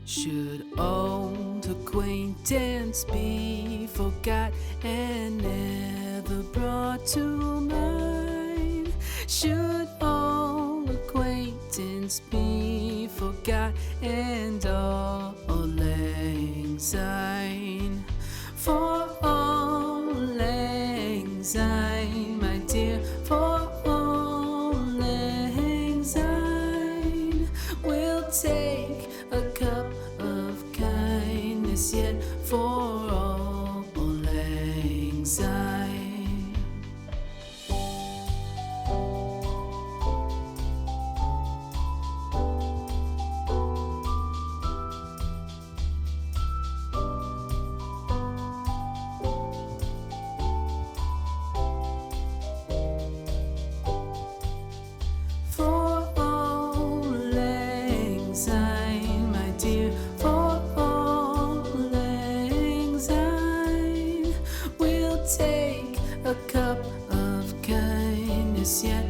Should old acquaintance be forgot and never brought to mind? Should old acquaintance be forgot and all lang syne? For all lang syne, my dear, for all lang syne, we'll take a cup of kindness yet for all lang syne. For all lang syne, my dear, for all lang syne, we'll take a cup of kindness yet